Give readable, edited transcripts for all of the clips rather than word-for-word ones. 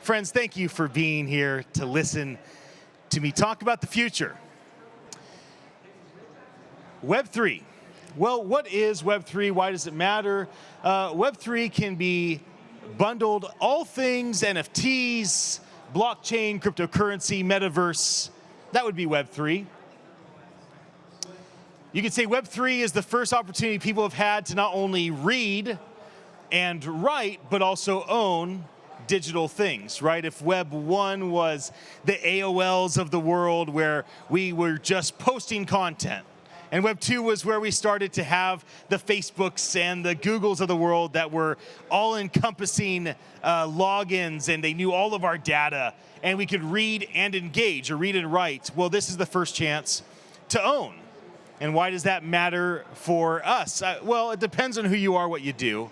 Friends, thank you for being here to listen to me talk about the future. Web3. Well, what is Web3? Why does it matter? Web3 can be bundled all things NFTs, blockchain, cryptocurrency, metaverse. That would be Web3. You could say Web3 is the first opportunity people have had to not only read and write, but also own digital things, right? If Web 1 was the AOLs of the world where we were just posting content, and Web 2 was where we started to have the Facebooks and the Googles of the world that were all-encompassing logins, and they knew all of our data, and we could read and engage, or read and write. Well, this is the first chance to own. And why does that matter for us? Well, it depends on who you are, what you do,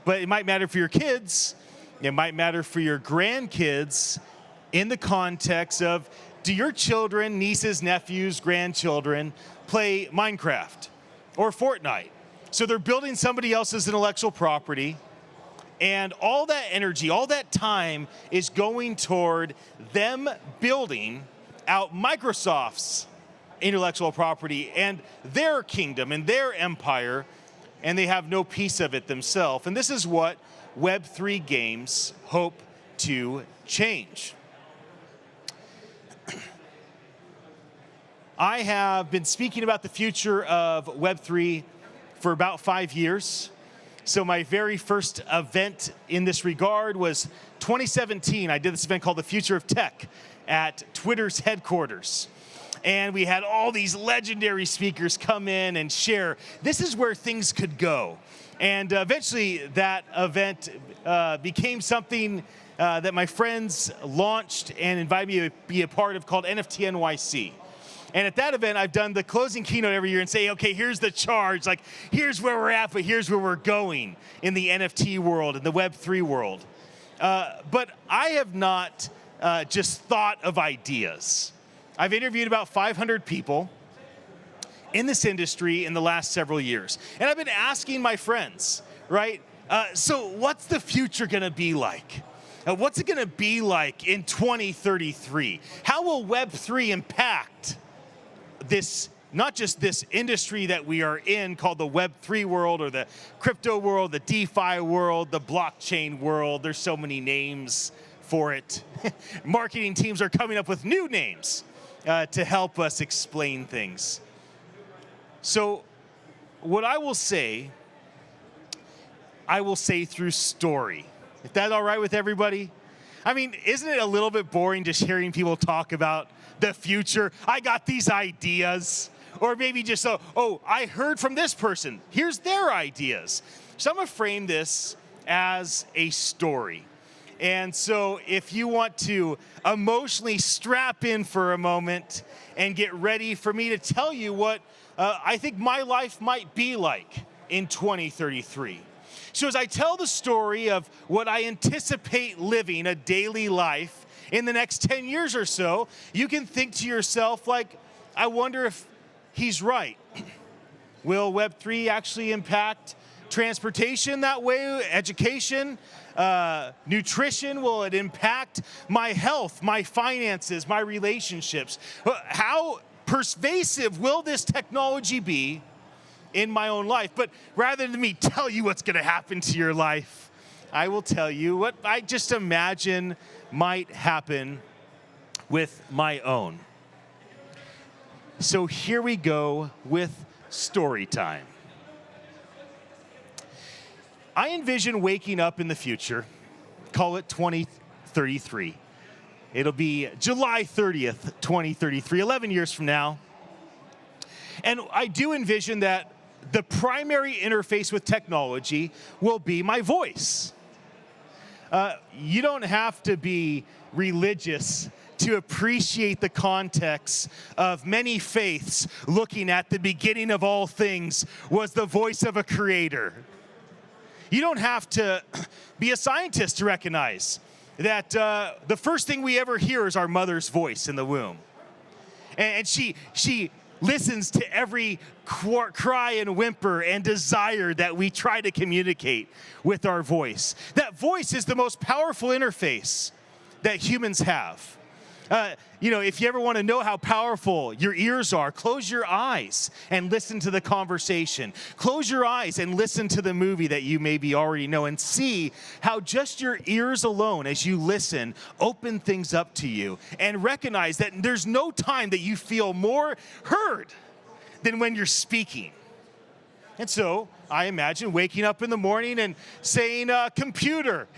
but it might matter for your kids. It might matter for your grandkids in the context of, do your children, nieces, nephews, grandchildren play Minecraft or Fortnite? So they're building somebody else's intellectual property, and all that energy, all that time is going toward them building out Microsoft's intellectual property and their kingdom and their empire, and they have no piece of it themselves. And this is what Web3 games hope to change. I have been speaking about the future of Web3 for about 5 years. So my very first event in this regard was 2017. I did this event called The Future of Tech at Twitter's headquarters. And we had all these legendary speakers come in and share, this is where things could go. And eventually that event became something that my friends launched and invited me to be a part of, called NFT NYC. And at that event, I've done the closing keynote every year and say, okay, here's the charge, like here's where we're at, but here's where we're going in the NFT world, in the Web3 world. But I have not just thought of ideas. I've interviewed about 500 people in this industry in the last several years. And I've been asking my friends, right? So what's the future gonna be like? What's it gonna be like in 2033? How will Web3 impact this, not just this industry that we are in called the Web3 world, or the crypto world, the DeFi world, the blockchain world? There's so many names for it. Marketing teams are coming up with new names to help us explain things. So what I will say through story. If that's all right with everybody? I mean, isn't it a little bit boring just hearing people talk about the future? I got these ideas. Or maybe just, oh, I heard from this person. Here's their ideas. So I'm gonna frame this as a story. And so if you want to emotionally strap in for a moment and get ready for me to tell you what I think my life might be like in 2033. So as I tell the story of what I anticipate living a daily life in the next 10 years or so, you can think to yourself, like, I wonder if he's right. Will Web3 actually impact transportation that way, education, nutrition? Will it impact my health, my finances, my relationships? How pervasive will this technology be in my own life? But rather than me tell you what's going to happen to your life, I will tell you what I just imagine might happen with my own. So here we go with story time. I envision waking up in the future, call it 2033. It'll be July 30th, 2033, 11 years from now. And I do envision that the primary interface with technology will be my voice. You don't have to be religious to appreciate the context of many faiths looking at the beginning of all things was the voice of a creator. You don't have to be a scientist to recognize that the first thing we ever hear is our mother's voice in the womb. And she listens to every cry and whimper and desire that we try to communicate with our voice. That voice is the most powerful interface that humans have. If you ever want to know how powerful your ears are, close your eyes and listen to the conversation. Close your eyes and listen to the movie that you maybe already know and see how just your ears alone, as you listen, open things up to you. And recognize that there's no time that you feel more heard than when you're speaking. And so I imagine waking up in the morning and saying, computer,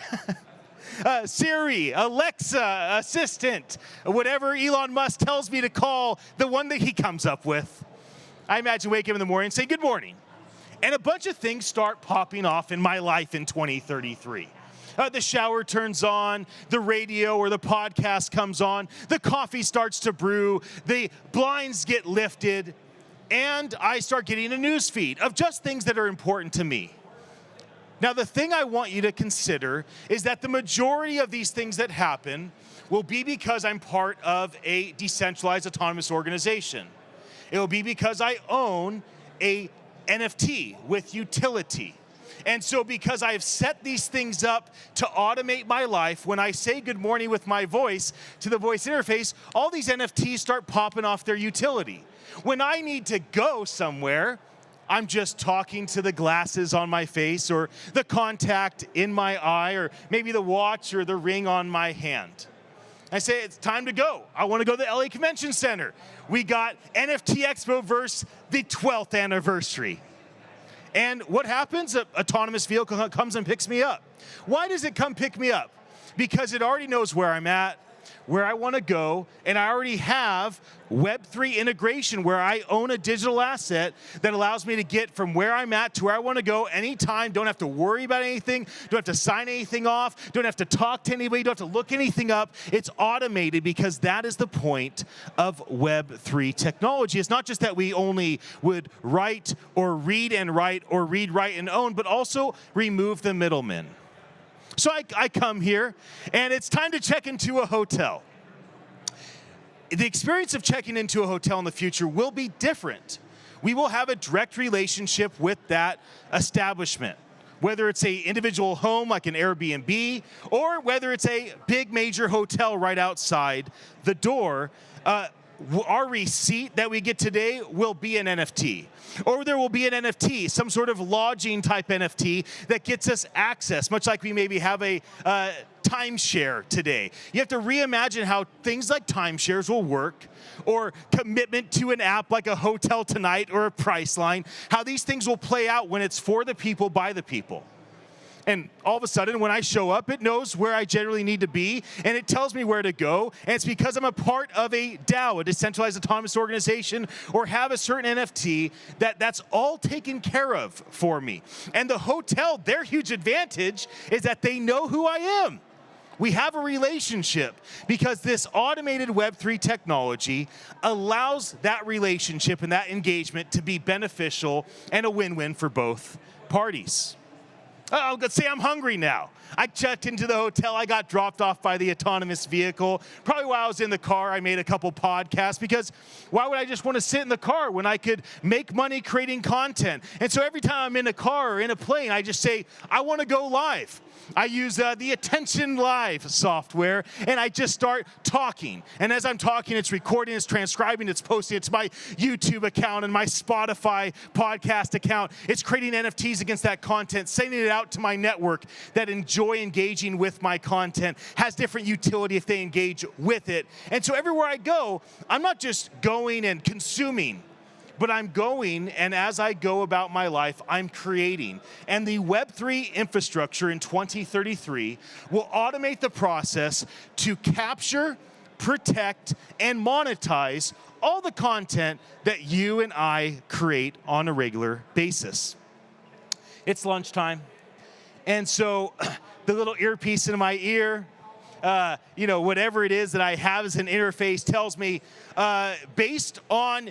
Siri, Alexa, assistant, whatever Elon Musk tells me to call, the one that he comes up with. I imagine waking up in the morning and saying, good morning. And a bunch of things start popping off in my life in 2033. The shower turns on, the radio or the podcast comes on, the coffee starts to brew, the blinds get lifted, and I start getting a news feed of just things that are important to me. Now, the thing I want you to consider is that the majority of these things that happen will be because I'm part of a decentralized autonomous organization. It will be because I own a NFT with utility. And so because I have set these things up to automate my life, when I say good morning with my voice to the voice interface, all these NFTs start popping off their utility. When I need to go somewhere, I'm just talking to the glasses on my face or the contact in my eye or maybe the watch or the ring on my hand. I say, it's time to go. I want to go to the LA Convention Center. We got NFT Expoverse, the 12th anniversary. And what happens? An autonomous vehicle comes and picks me up. Why does it come pick me up? Because it already knows where I'm at, where I want to go, and I already have Web3 integration where I own a digital asset that allows me to get from where I'm at to where I want to go anytime. Don't have to worry about anything, don't have to sign anything off, don't have to talk to anybody, don't have to look anything up. It's automated because that is the point of Web3 technology. It's not just that we only would write or read and write or read, write, and own, but also remove the middlemen. So I come here, and it's time to check into a hotel. The experience of checking into a hotel in the future will be different. We will have a direct relationship with that establishment, whether it's an individual home like an Airbnb, or whether it's a big major hotel right outside the door. Our receipt that we get today will be an NFT. Or there will be an NFT, some sort of lodging type NFT that gets us access, much like we maybe have a timeshare today. You have to reimagine how things like timeshares will work, or commitment to an app like a Hotel Tonight or a Priceline, how these things will play out when it's for the people, by the people. And all of a sudden, when I show up, it knows where I generally need to be, and it tells me where to go. And it's because I'm a part of a DAO, a decentralized autonomous organization, or have a certain NFT that's all taken care of for me. And the hotel, their huge advantage is that they know who I am. We have a relationship because this automated Web3 technology allows that relationship and that engagement to be beneficial and a win-win for both parties. Oh, let's say I'm hungry now. I checked into the hotel. I got dropped off by the autonomous vehicle. Probably while I was in the car, I made a couple podcasts because why would I just want to sit in the car when I could make money creating content? And so every time I'm in a car or in a plane, I just say, I want to go live. I use the Attention Live software, and I just start talking. And as I'm talking, it's recording, it's transcribing, it's posting it to my YouTube account and my Spotify podcast account. It's creating NFTs against that content, sending it out to my network that enjoy engaging with my content, has different utility if they engage with it. And so everywhere I go, I'm not just going and consuming, but I'm going, and as I go about my life, I'm creating. And the Web3 infrastructure in 2033 will automate the process to capture, protect, and monetize all the content that you and I create on a regular basis. It's lunchtime, and so the little earpiece in my ear, whatever it is that I have as an interface tells me, based on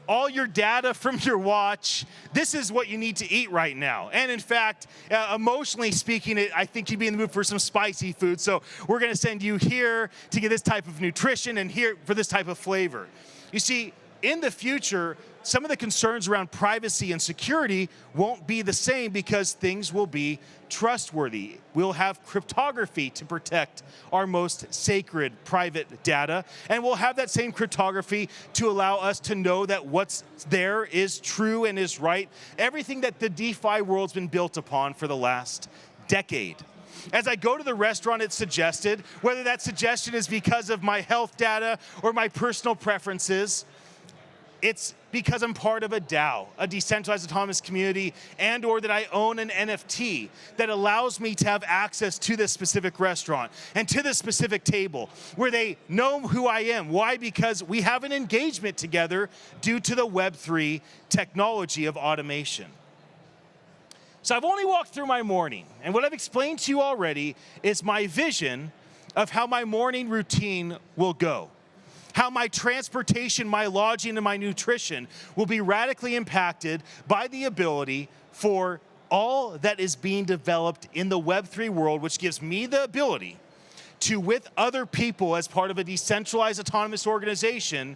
all your data from your watch, this is what you need to eat right now. And in fact, emotionally speaking, I think you'd be in the mood for some spicy food. So we're going to send you here to get this type of nutrition and here for this type of flavor. You see, in the future, some of the concerns around privacy and security won't be the same because things will be trustworthy. We'll have cryptography to protect our most sacred private data, and we'll have that same cryptography to allow us to know that what's there is true and is right. Everything that the DeFi world's been built upon for the last decade. As I go to the restaurant, it's suggested, whether that suggestion is because of my health data or my personal preferences, it's because I'm part of a DAO, a decentralized autonomous community, and or that I own an NFT that allows me to have access to this specific restaurant and to this specific table where they know who I am. Why? Because we have an engagement together due to the Web3 technology of automation. So I've only walked through my morning, and what I've explained to you already is my vision of how my morning routine will go. How my transportation, my lodging, and my nutrition will be radically impacted by the ability for all that is being developed in the Web3 world, which gives me the ability to, with other people as part of a decentralized autonomous organization,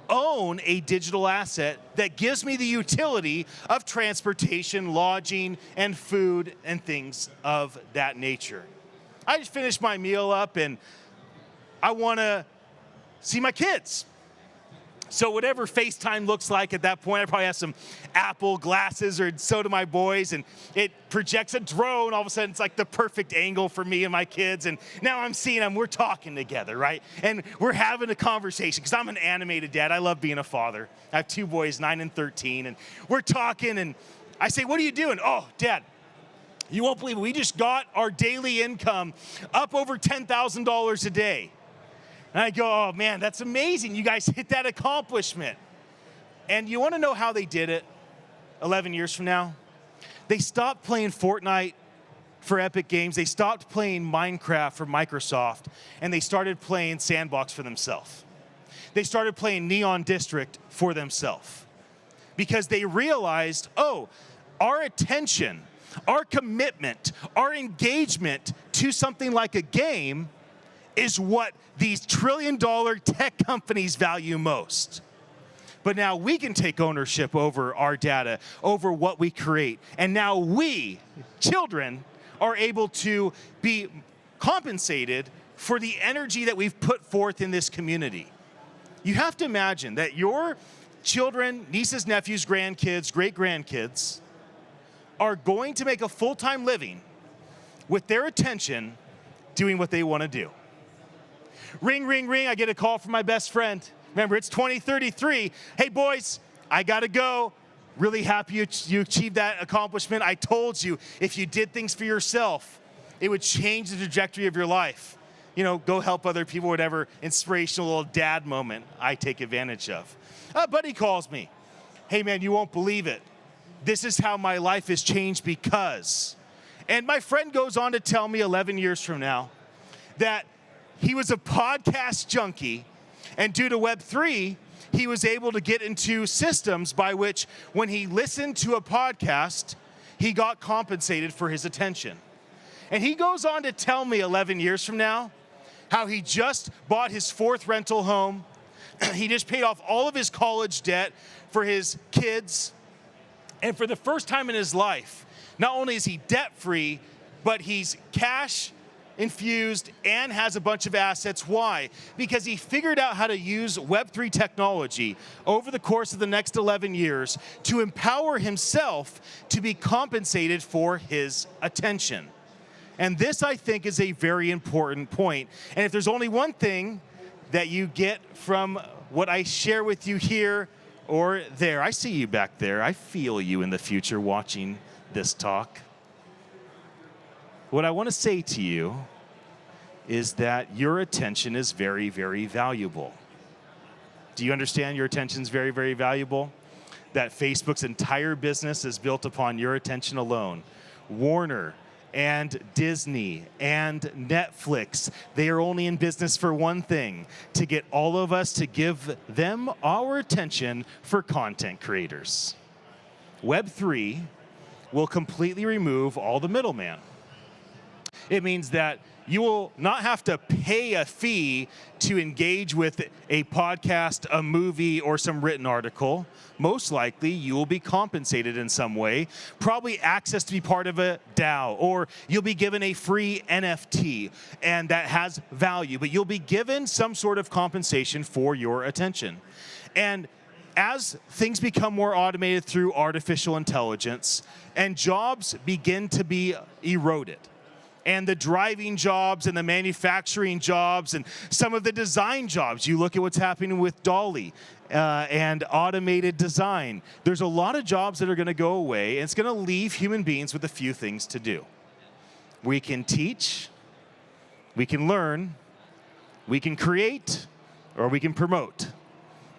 own a digital asset that gives me the utility of transportation, lodging, and food, and things of that nature. I just finished my meal up, and I want to see my kids. So whatever FaceTime looks like at that point, I probably have some Apple glasses, or so do my boys, and it projects a drone. All of a sudden, it's like the perfect angle for me and my kids, and now I'm seeing them. We're talking together, right? And we're having a conversation, because I'm an animated dad. I love being a father. I have two boys, 9 and 13, and we're talking, and I say, "What are you doing?" "Oh, Dad, you won't believe it. We just got our daily income up over $10,000 a day." And I go, "Oh man, that's amazing. You guys hit that accomplishment." And you want to know how they did it 11 years from now? They stopped playing Fortnite for Epic Games. They stopped playing Minecraft for Microsoft, and they started playing Sandbox for themselves. They started playing Neon District for themselves, because they realized, oh, our attention, our commitment, our engagement to something like a game is what these trillion-dollar tech companies value most. But now we can take ownership over our data, over what we create. And now we, children, are able to be compensated for the energy that we've put forth in this community. You have to imagine that your children, nieces, nephews, grandkids, great-grandkids are going to make a full-time living with their attention doing what they want to do. Ring, ring, ring, I get a call from my best friend. Remember, it's 2033. "Hey, boys, I got to go. Really happy you achieved that accomplishment. I told you, if you did things for yourself, it would change the trajectory of your life. You know, go help other people," whatever inspirational little dad moment I take advantage of. A buddy calls me. "Hey, man, you won't believe it. This is how my life has changed because..." And my friend goes on to tell me 11 years from now that he was a podcast junkie, and due to Web3, he was able to get into systems by which when he listened to a podcast, he got compensated for his attention. And he goes on to tell me 11 years from now how he just bought his 4th rental home. He just paid off all of his college debt for his kids. And for the first time in his life, not only is he debt-free, but he's cash infused and has a bunch of assets. Why? Because he figured out how to use Web3 technology over the course of the next 11 years to empower himself to be compensated for his attention. And this, I think, is a very important point. And if there's only one thing that you get from what I share with you here or there, I see you back there. I feel you in the future watching this talk. What I want to say to you is that your attention is very, very valuable. Do you understand your attention is very, very valuable? That Facebook's entire business is built upon your attention alone. Warner and Disney and Netflix, they are only in business for one thing: to get all of us to give them our attention for content creators. Web3 will completely remove all the middleman. It means that you will not have to pay a fee to engage with a podcast, a movie, or some written article. Most likely, you will be compensated in some way, probably access to be part of a DAO, or you'll be given a free NFT, and that has value, but you'll be given some sort of compensation for your attention. And as things become more automated through artificial intelligence, and jobs begin to be eroded, and the driving jobs and the manufacturing jobs and some of the design jobs. You look at what's happening with DALL-E and automated design. There's a lot of jobs that are going to go away, and it's going to leave human beings with a few things to do. We can teach, we can learn, we can create, or we can promote.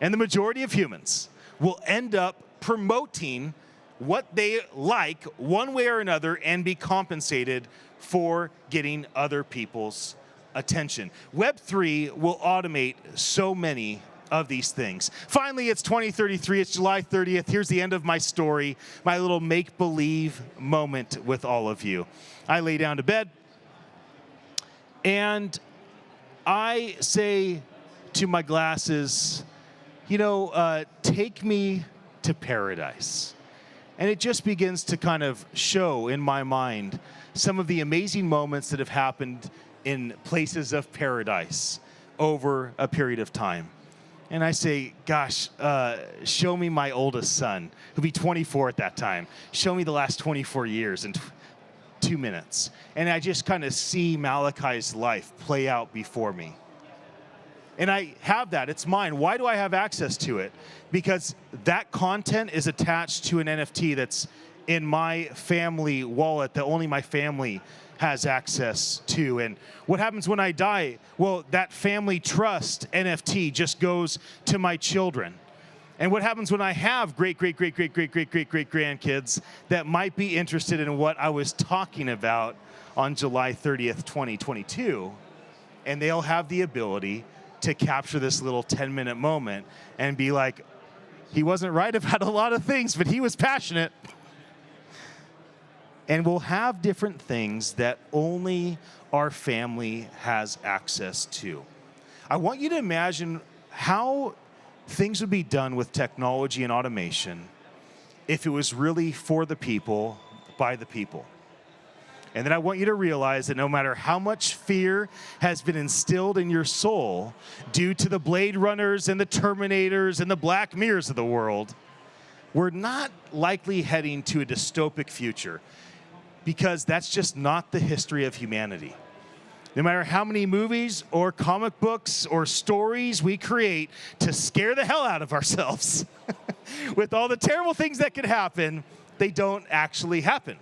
And the majority of humans will end up promoting what they like one way or another and be compensated for getting other people's attention. Web3 will automate so many of these things. Finally, it's 2033, it's July 30th. Here's the end of my story, my little make-believe moment with all of you. I lay down to bed, and I say to my glasses, take me to paradise. And it just begins to kind of show in my mind some of the amazing moments that have happened in places of paradise over a period of time. And I say, gosh, show me my oldest son, who'll be 24 at that time. Show me the last 24 years in 2 minutes. And I just kind of see Malachi's life play out before me. And I have that, it's mine. Why do I have access to it? Because that content is attached to an NFT that's in my family wallet that only my family has access to. And what happens when I die? Well, that family trust NFT just goes to my children. And what happens when I have great grandkids that might be interested in what I was talking about on July 30th, 2022, and they'll have the ability to capture this little 10-minute moment and be like, he wasn't right about a lot of things, but he was passionate. And we'll have different things that only our family has access to. I want you to imagine how things would be done with technology and automation if it was really for the people, by the people. And then I want you to realize that no matter how much fear has been instilled in your soul due to the Blade Runners and the Terminators and the Black Mirrors of the world, we're not likely heading to a dystopic future, because that's just not the history of humanity. No matter how many movies or comic books or stories we create to scare the hell out of ourselves with all the terrible things that could happen, they don't actually happen.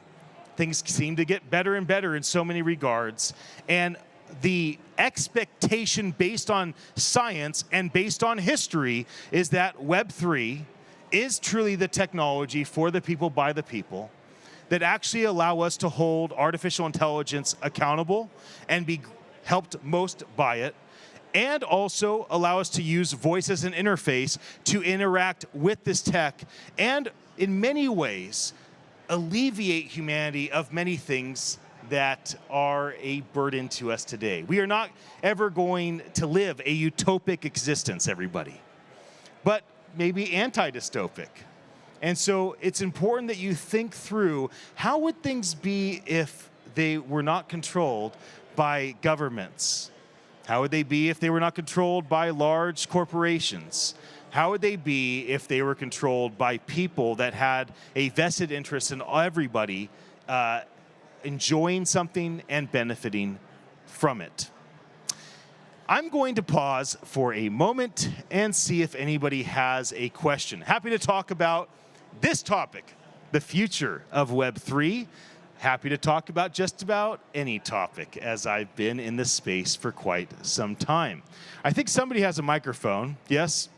Things seem to get better and better in so many regards. And the expectation based on science and based on history is that Web3 is truly the technology for the people, by the people, that actually allow us to hold artificial intelligence accountable and be helped most by it, and also allow us to use voice as an interface to interact with this tech, and in many ways, alleviate humanity of many things that are a burden to us today. We are not ever going to live a utopic existence, everybody, but maybe anti-dystopic. And so it's important that you think through, how would things be if they were not controlled by governments? How would they be if they were not controlled by large corporations? How would they be if they were controlled by people that had a vested interest in everybody enjoying something and benefiting from it? I'm going to pause for a moment and see if anybody has a question. Happy to talk about this topic, the future of Web3. Happy to talk about just about any topic, as I've been in this space for quite some time. I think somebody has a microphone. Yes?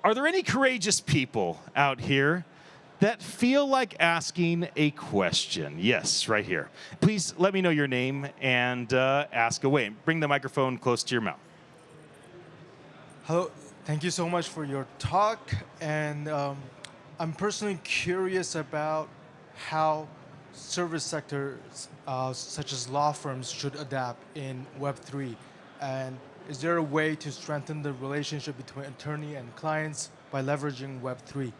Are there any courageous people out here that feel like asking a question? Yes, right here. Please let me know your name and ask away. Bring the microphone close to your mouth. Hello, thank you so much for your talk. And I'm personally curious about how service sectors, such as law firms, should adapt in Web3? And is there a way to strengthen the relationship between attorney and clients by leveraging Web3?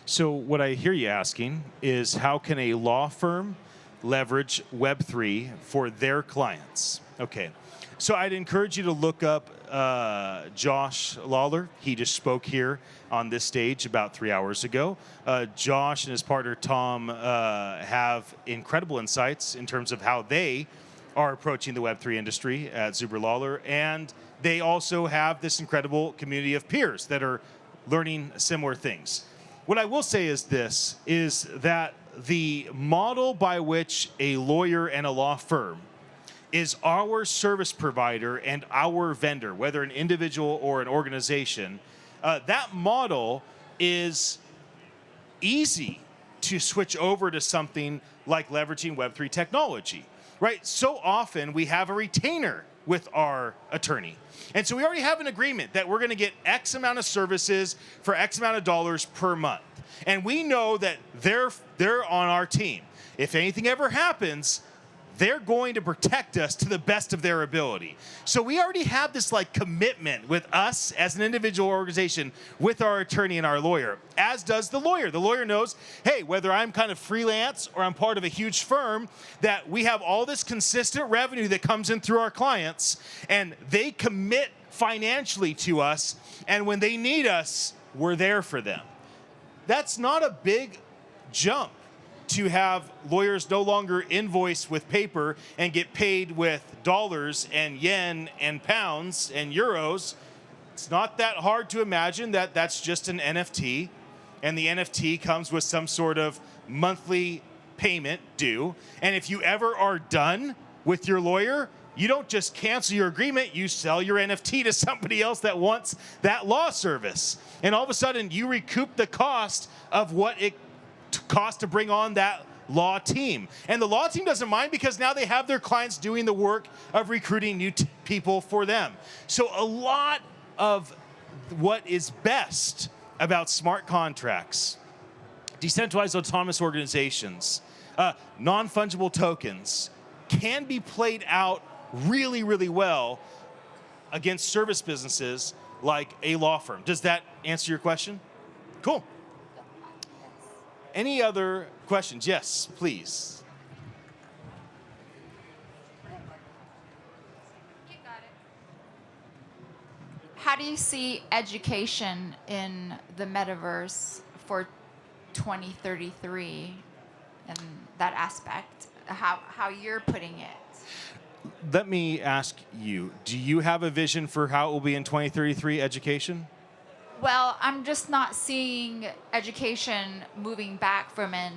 So what I hear you asking is how can a law firm leverage Web3 for their clients? Okay. So I'd encourage you to look up Josh Lawler. He just spoke here on this stage about 3 hours ago. Josh and his partner Tom have incredible insights in terms of how they are approaching the Web3 industry at Zuber Lawler, and they also have this incredible community of peers that are learning similar things. What I will say is this, is that the model by which a lawyer and a law firm is our service provider and our vendor, whether an individual or an organization, that model is easy to switch over to something like leveraging Web3 technology, right? So often we have a retainer with our attorney. And so we already have an agreement that we're going to get X amount of services for X amount of dollars per month. And we know that they're on our team. If anything ever happens, they're going to protect us to the best of their ability. So we already have this like commitment with us as an individual organization with our attorney and our lawyer, as does the lawyer. The lawyer knows, hey, whether I'm kind of freelance or I'm part of a huge firm, that we have all this consistent revenue that comes in through our clients, and they commit financially to us, and when they need us, we're there for them. That's not a big jump to have lawyers no longer invoice with paper and get paid with dollars and yen and pounds and euros. It's not that hard to imagine that that's just an NFT, and the NFT comes with some sort of monthly payment due. And if you ever are done with your lawyer, you don't just cancel your agreement, you sell your NFT to somebody else that wants that law service. And all of a sudden, you recoup the cost of what it cost to bring on that law team. And the law team doesn't mind because now they have their clients doing the work of recruiting new people for them. So a lot of what is best about smart contracts, decentralized autonomous organizations, non-fungible tokens can be played out really, really well against service businesses like a law firm. Does that answer your question? Cool. Any other questions? Yes, please. You got it. How do you see education in the metaverse for 2033 and that aspect? How you're putting it? Let me ask you, do you have a vision for how it will be in 2033 education? Well, I'm just not seeing education moving back from an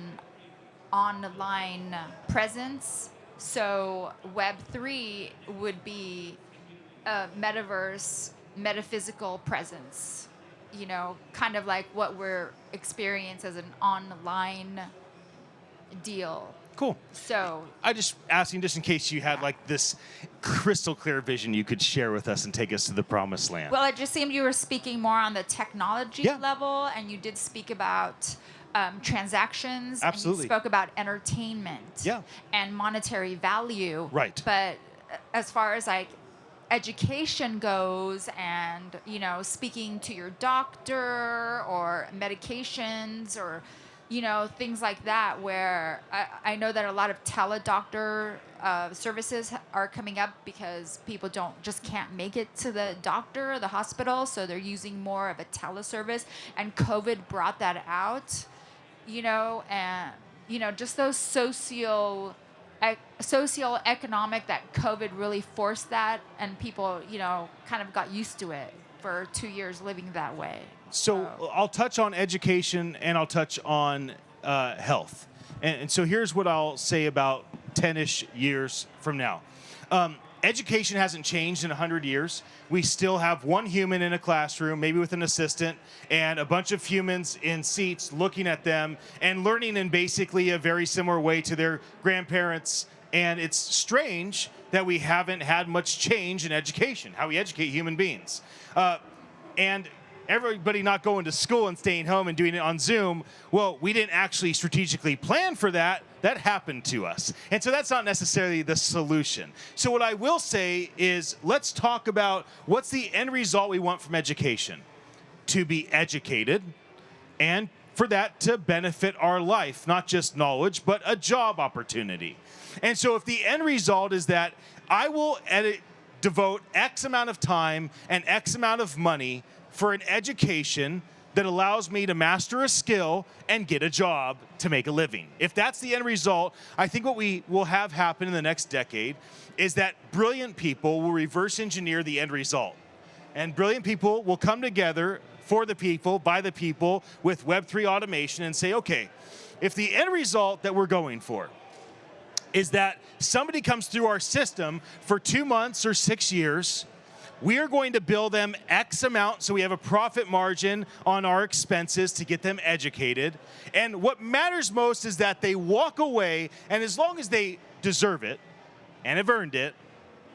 online presence. So Web3 would be a metaverse, metaphysical presence, you know, kind of like what we're experiencing as an online deal. Cool. So I just asking just in case you had like this crystal clear vision you could share with us and take us to the promised land. well, it just seemed you were speaking more on the technology Yeah. level, and you did speak about transactions. Absolutely. And you spoke about entertainment. Yeah. And monetary value. Right. But as far as like education goes, and you know, speaking to your doctor or medications or you know, things like that, where I know that a lot of teledoctor services are coming up because people just can't make it to the doctor or the hospital, so they're using more of a teleservice, and COVID brought that out, you know, and, you know, just those socioeconomic, that COVID really forced that, and people, you know, kind of got used to it for 2 years living that way. So I'll touch on education and I'll touch on health. And so here's what I'll say about 10-ish years from now. Education hasn't changed in 100 years. We still have one human in a classroom, maybe with an assistant, and a bunch of humans in seats looking at them and learning in basically a very similar way to their grandparents. And it's strange that we haven't had much change in education, how we educate human beings. And everybody not going to school and staying home and doing it on Zoom, well, we didn't actually strategically plan for that, That happened to us. And so that's not necessarily the solution. So what I will say is, let's talk about what's the end result we want from education. To be educated, and for that to benefit our life, not just knowledge, but a job opportunity. And so if the end result is that I will devote X amount of time and X amount of money for an education that allows me to master a skill and get a job to make a living. If that's the end result, I think what we will have happen in the next decade is that brilliant people will reverse engineer the end result. And brilliant people will come together for the people, by the people, with Web3 automation and say, okay, if the end result that we're going for is that somebody comes through our system for 2 months or 6 years, we are going to bill them X amount so we have a profit margin on our expenses to get them educated. And what matters most is that they walk away, and as long as they deserve it and have earned it,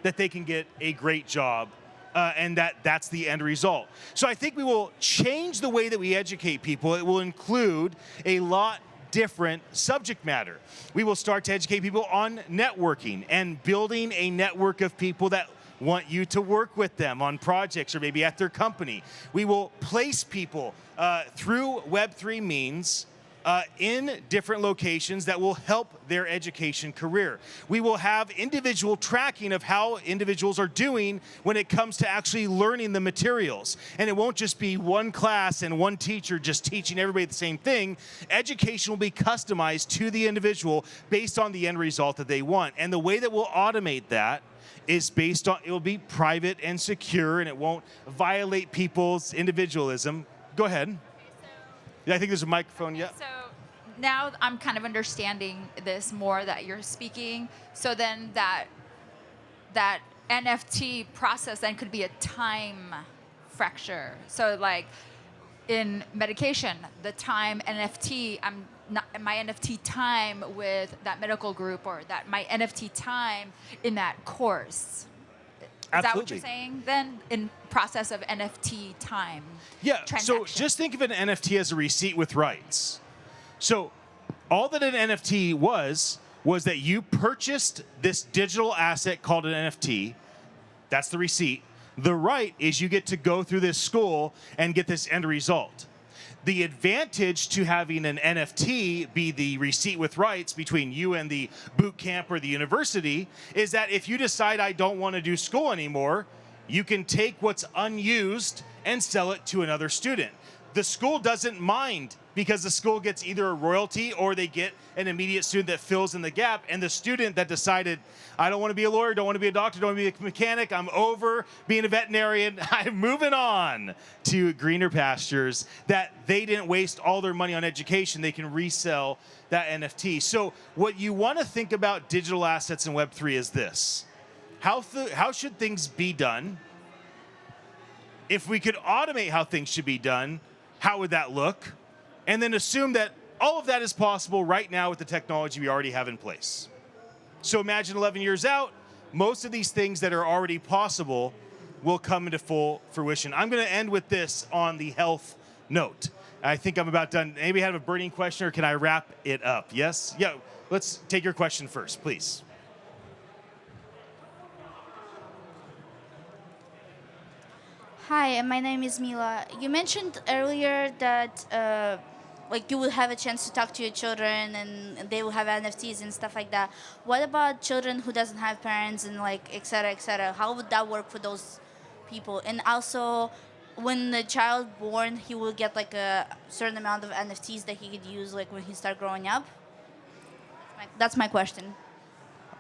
that they can get a great job. And that's the end result. So I think we will change the way that we educate people. It will include a lot different subject matter. We will start to educate people on networking and building a network of people that want you to work with them on projects or maybe at their company. We will place people through Web3 means in different locations that will help their education career. We will have individual tracking of how individuals are doing when it comes to actually learning the materials. And it won't just be one class and one teacher just teaching everybody the same thing. Education will be customized to the individual based on the end result that they want. And the way that we'll automate that is based on, it will be private and secure, and it won't violate people's individualism. Go ahead. Yeah, I think there's a microphone, yeah. So now I'm kind of understanding this more that you're speaking. So then that NFT process then could be a time fracture. So like in medication, the time NFT, my NFT time with that medical group, or that my NFT time in that course. Is that what you're saying then, in process of NFT time? Yeah, so transaction? just think of an NFT as a receipt with rights. So all that an NFT was that you purchased this digital asset called an NFT. That's the receipt. The right is you get to go through this school and get this end result. The advantage to having an NFT be the receipt with rights between you and the boot camp or the university is that if you decide I don't want to do school anymore, you can take what's unused and sell it to another student. The school doesn't mind because the school gets either a royalty or they get an immediate student that fills in the gap. And the student that decided, I don't want to be a lawyer, don't want to be a doctor, don't want to be a mechanic, I'm over being a veterinarian, I'm moving on to greener pastures, that they didn't waste all their money on education, they can resell that NFT. So what you want to think about digital assets in Web3 is this. How should things be done? If we could automate how things should be done, how would that look? And then assume that all of that is possible right now with the technology we already have in place. So imagine 11 years out, most of these things that are already possible will come into full fruition. I'm going to end with this on the health note. I think I'm about done. Anybody have a burning question, or can I wrap it up? Yes? Yeah, let's take your question first, please. Hi, my name is Mila. You mentioned earlier that like you will have a chance to talk to your children and they will have NFTs and stuff like that. What about children who doesn't have parents and like et cetera, et cetera? How would that work for those people? And also, when the child born, he will get like a certain amount of NFTs that he could use like when he start growing up? That's my question.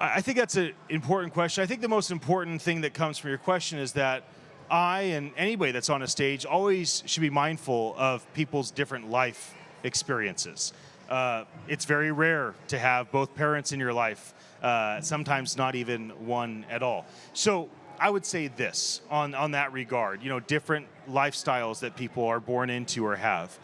I think that's an important question. I think the most important thing that comes from your question is that I and anybody that's on a stage always should be mindful of people's different life experiences. It's very rare to have both parents in your life, sometimes not even one at all. So I would say this on that regard, different lifestyles that people are born into or have.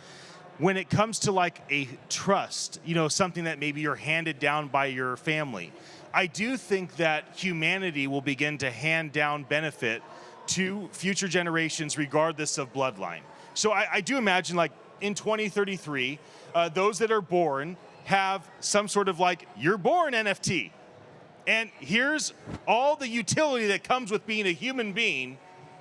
When it comes to like a trust, something that maybe you're handed down by your family, I do think that humanity will begin to hand down benefit to future generations regardless of bloodline. So I do imagine like in 2033, those that are born have some sort of like, you're born NFT. And here's all the utility that comes with being a human being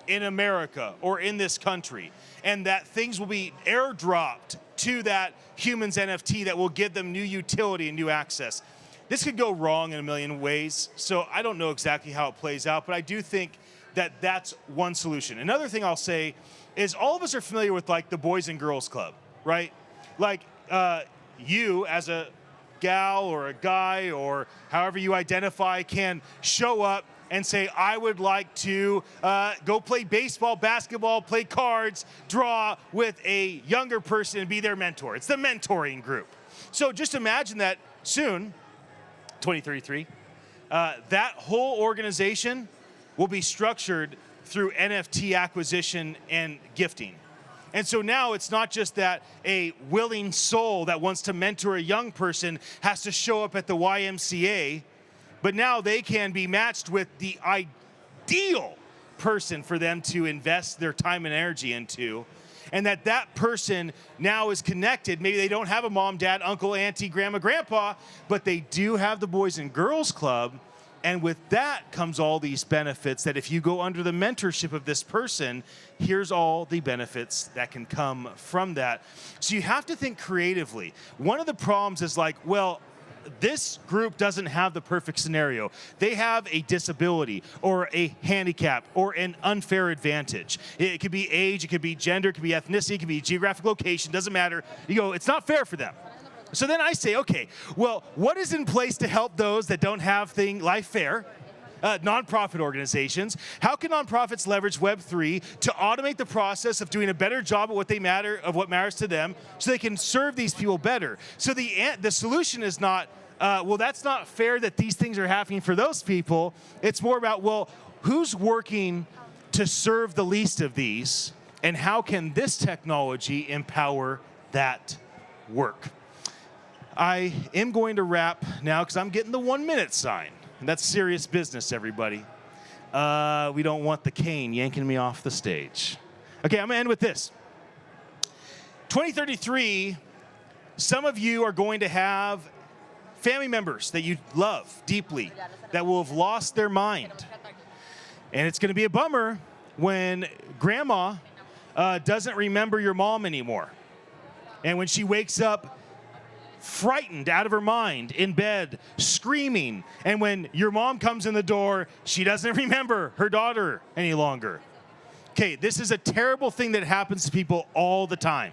in America or in this country. And that things will be airdropped to that human's NFT that will give them new utility and new access. This could go wrong in a million ways, so I don't know exactly how it plays out, but I do think that that's one solution. Another thing I'll say is all of us are familiar with like the Boys and Girls Club, right? Like you as a gal or a guy or however you identify can show up and say, I would like to go play baseball, basketball, play cards, draw with a younger person and be their mentor. It's the mentoring group. So just imagine that soon, 2033, that whole organization will be structured through NFT acquisition and gifting. And so now it's not just that a willing soul that wants to mentor a young person has to show up at the YMCA, but now they can be matched with the ideal person for them to invest their time and energy into. And that person now is connected. Maybe they don't have a mom, dad, uncle, auntie, grandma, grandpa, but they do have the Boys and Girls Club. And with that comes all these benefits that if you go under the mentorship of this person, here's all the benefits that can come from that. So you have to think creatively. One of the problems is like, well, this group doesn't have the perfect scenario. They have a disability or a handicap or an unfair advantage. It could be age, it could be gender, it could be ethnicity, it could be geographic location, doesn't matter. You go, it's not fair for them. So then I say, okay, well, what is in place to help those that don't have life fair? Nonprofit organizations. How can nonprofits leverage Web3 to automate the process of doing a better job at what matters to them, so they can serve these people better? So the solution is not, well, that's not fair that these things are happening for those people. It's more about, well, who's working to serve the least of these, and how can this technology empower that work? I am going to wrap now because I'm getting the 1 minute sign. And that's serious business, everybody. We don't want the cane yanking me off the stage. Okay, I'm going to end with this. 2033, some of you are going to have family members that you love deeply that will have lost their mind. And it's going to be a bummer when grandma doesn't remember your mom anymore. And when she wakes up frightened out of her mind in bed, screaming. And when your mom comes in the door, she doesn't remember her daughter any longer. Okay, this is a terrible thing that happens to people all the time.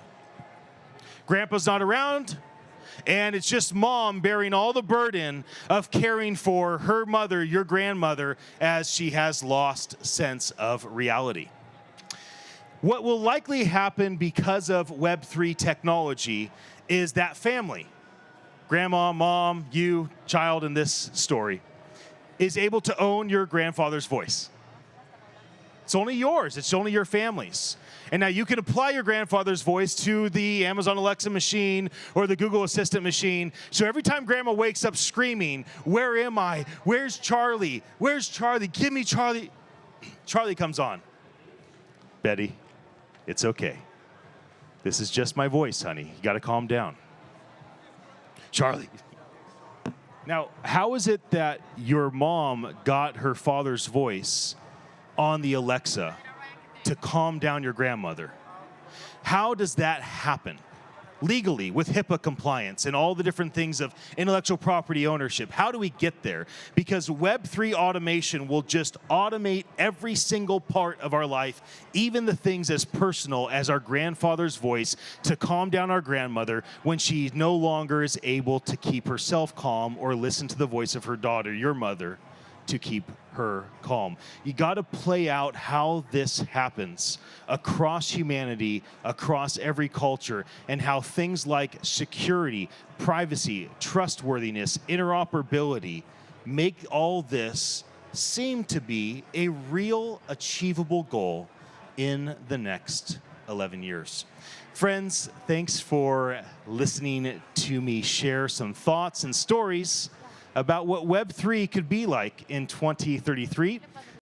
Grandpa's not around, and it's just mom bearing all the burden of caring for her mother, your grandmother, as she has lost sense of reality. What will likely happen because of Web3 technology is that family, grandma, mom, you, child in this story, is able to own your grandfather's voice. It's only yours. It's only your family's. And now you can apply your grandfather's voice to the Amazon Alexa machine or the Google Assistant machine. So every time grandma wakes up screaming, where am I? Where's Charlie? Where's Charlie? Give me Charlie. Charlie comes on. Betty, it's okay. This is just my voice, honey. You got to calm down. Charlie. Now, how is it that your mom got her father's voice on the Alexa to calm down your grandmother? How does that happen? Legally, with HIPAA compliance and all the different things of intellectual property ownership. How do we get there? Because Web3 automation will just automate every single part of our life, even the things as personal as our grandfather's voice, to calm down our grandmother when she no longer is able to keep herself calm or listen to the voice of her daughter, your mother, to keep her calm. You got to play out how this happens across humanity, across every culture, and how things like security, privacy, trustworthiness, interoperability make all this seem to be a real achievable goal in the next 11 years. Friends, thanks for listening to me share some thoughts and stories about what Web3 could be like in 2033.